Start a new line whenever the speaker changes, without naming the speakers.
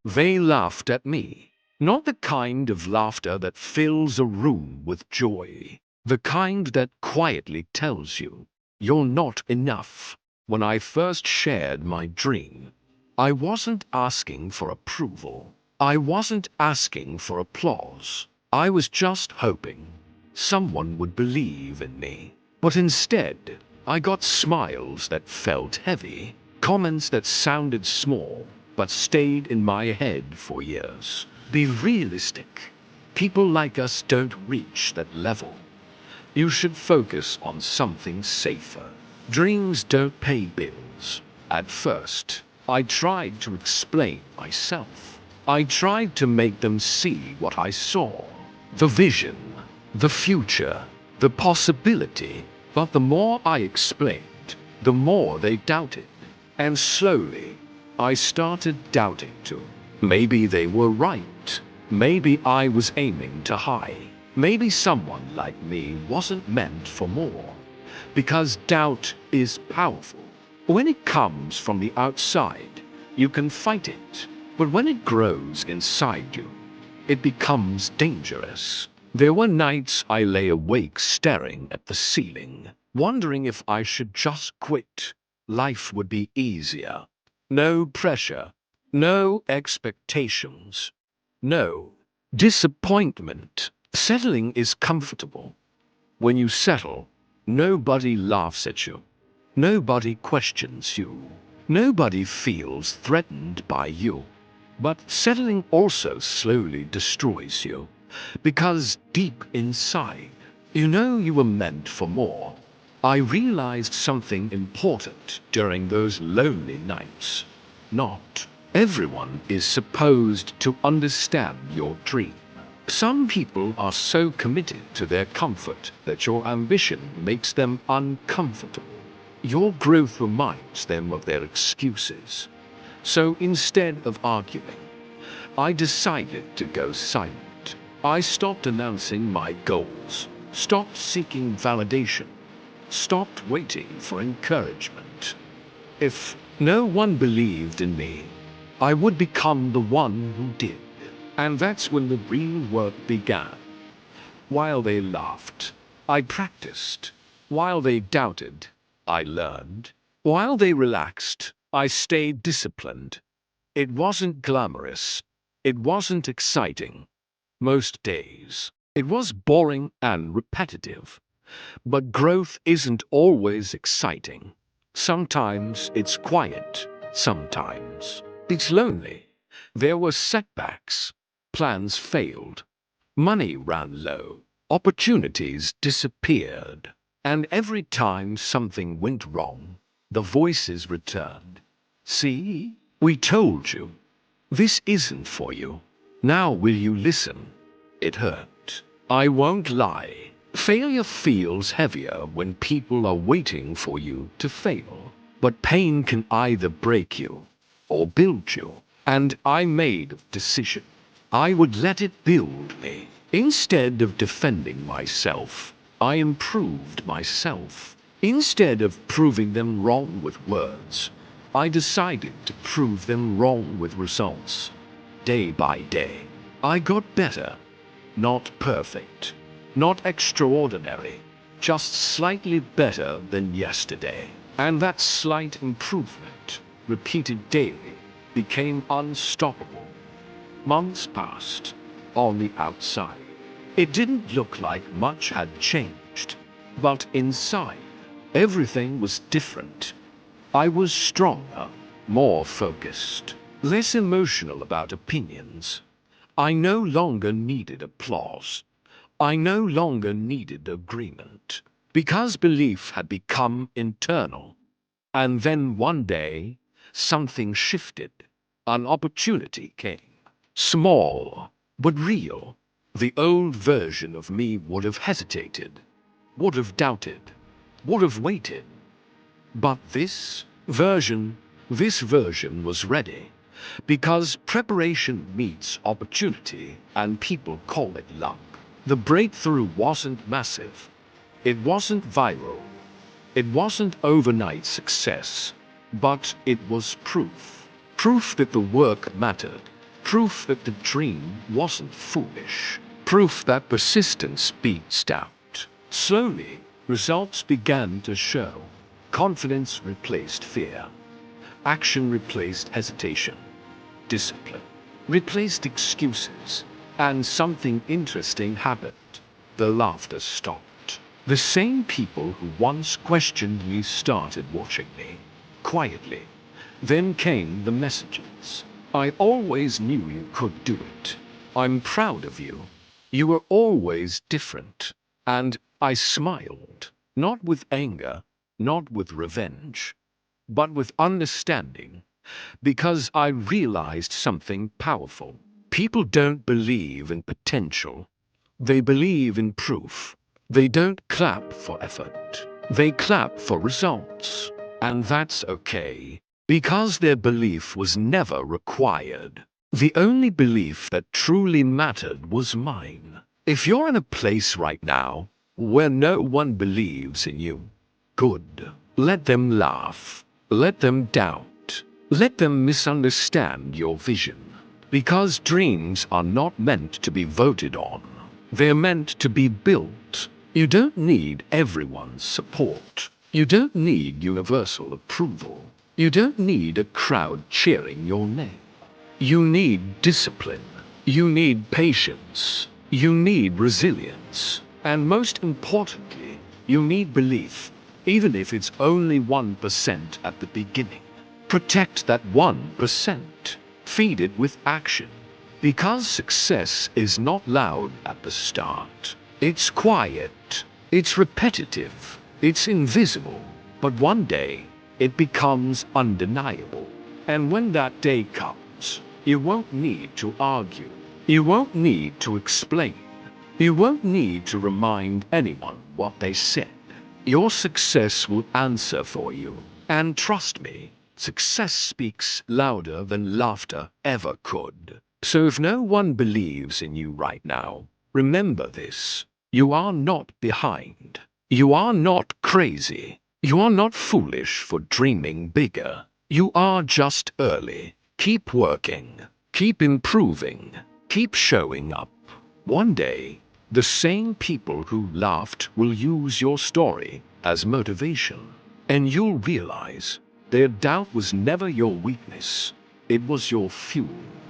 They laughed at me. Not the kind of laughter that fills a room with joy. The kind that quietly tells you you're not enough. When I first shared my dream, I wasn't asking for approval. I wasn't asking for applause. I was just hoping someone would believe in me. But instead, I got smiles that felt heavy, comments that sounded small, but stayed in my head for years. Be realistic. People like us don't reach that level. You should focus on something safer. Dreams don't pay bills. At first, I tried to explain myself. I tried to make them see what I saw. The vision, the future, the possibility. But the more I explained, the more they doubted. And slowly, I started doubting too. Maybe they were right. Maybe I was aiming too high. Maybe someone like me wasn't meant for more. Because doubt is powerful. When it comes from the outside, you can fight it. But when it grows inside you, it becomes dangerous. There were nights I lay awake staring at the ceiling, wondering if I should just quit. Life would be easier. No pressure, no expectations, no disappointment. Settling is comfortable. When you settle, nobody laughs at you. Nobody questions you. Nobody feels threatened by you. But settling also slowly destroys you. Because deep inside, you know you were meant for more. I realized something important during those lonely nights. Not everyone is supposed to understand your dream. Some people are so committed to their comfort that your ambition makes them uncomfortable. Your growth reminds them of their excuses. So instead of arguing, I decided to go silent. I stopped announcing my goals, stopped seeking validation, stopped waiting for encouragement. If no one believed in me, I would become the one who did. And that's when the real work began. While they laughed, I practiced. While they doubted, I learned. While they relaxed, I stayed disciplined. It wasn't glamorous. It wasn't exciting. Most days, it was boring and repetitive. But growth isn't always exciting. Sometimes it's quiet. Sometimes it's lonely. There were setbacks. Plans failed. Money ran low. Opportunities disappeared. And every time something went wrong, the voices returned. See, we told you. This isn't for you. Now will you listen? It hurt. I won't lie. Failure feels heavier when people are waiting for you to fail. But pain can either break you or build you. And I made a decision. I would let it build me. Instead of defending myself, I improved myself. Instead of proving them wrong with words, I decided to prove them wrong with results. Day by day, I got better. Not perfect, not extraordinary, just slightly better than yesterday. And that slight improvement, repeated daily, became unstoppable. Months passed. On the outside, it didn't look like much had changed. But inside, everything was different. I was stronger, more focused, less emotional about opinions. I no longer needed applause. I no longer needed agreement. Because belief had become internal. And then one day, something shifted. An opportunity came. Small, but real. The old version of me would have hesitated, would have doubted, would have waited. But this version was ready. Because preparation meets opportunity, and people call it luck. The breakthrough wasn't massive. It wasn't viral. It wasn't overnight success. But it was proof. Proof that the work mattered. Proof that the dream wasn't foolish. Proof that persistence beats doubt. Slowly, results began to show. Confidence replaced fear. Action replaced hesitation. Discipline replaced excuses. And something interesting happened. The laughter stopped. The same people who once questioned me started watching me. Quietly. Then came the messages. I always knew you could do it. I'm proud of you. You were always different. And I smiled. Not with anger, not with revenge, but with understanding. Because I realized something powerful. People don't believe in potential. They believe in proof. They don't clap for effort. They clap for results. And that's okay. Because their belief was never required. The only belief that truly mattered was mine. If you're in a place right now where no one believes in you, good. Let them laugh. Let them doubt. Let them misunderstand your vision. Because dreams are not meant to be voted on. They're meant to be built. You don't need everyone's support. You don't need universal approval. You don't need a crowd cheering your name. You need discipline. You need patience. You need resilience. And most importantly, you need belief, even if it's only 1% at the beginning. Protect that 1%. Feed it with action. Because success is not loud at the start. It's quiet. It's repetitive. It's invisible. But one day, it becomes undeniable. And when that day comes, you won't need to argue. You won't need to explain. You won't need to remind anyone what they said. Your success will answer for you. And trust me, success speaks louder than laughter ever could. So if no one believes in you right now, remember this. You are not behind. You are not crazy. You are not foolish for dreaming bigger. You are just early. Keep working. Keep improving. Keep showing up. One day, the same people who laughed will use your story as motivation. And you'll realize their doubt was never your weakness. It was your fuel.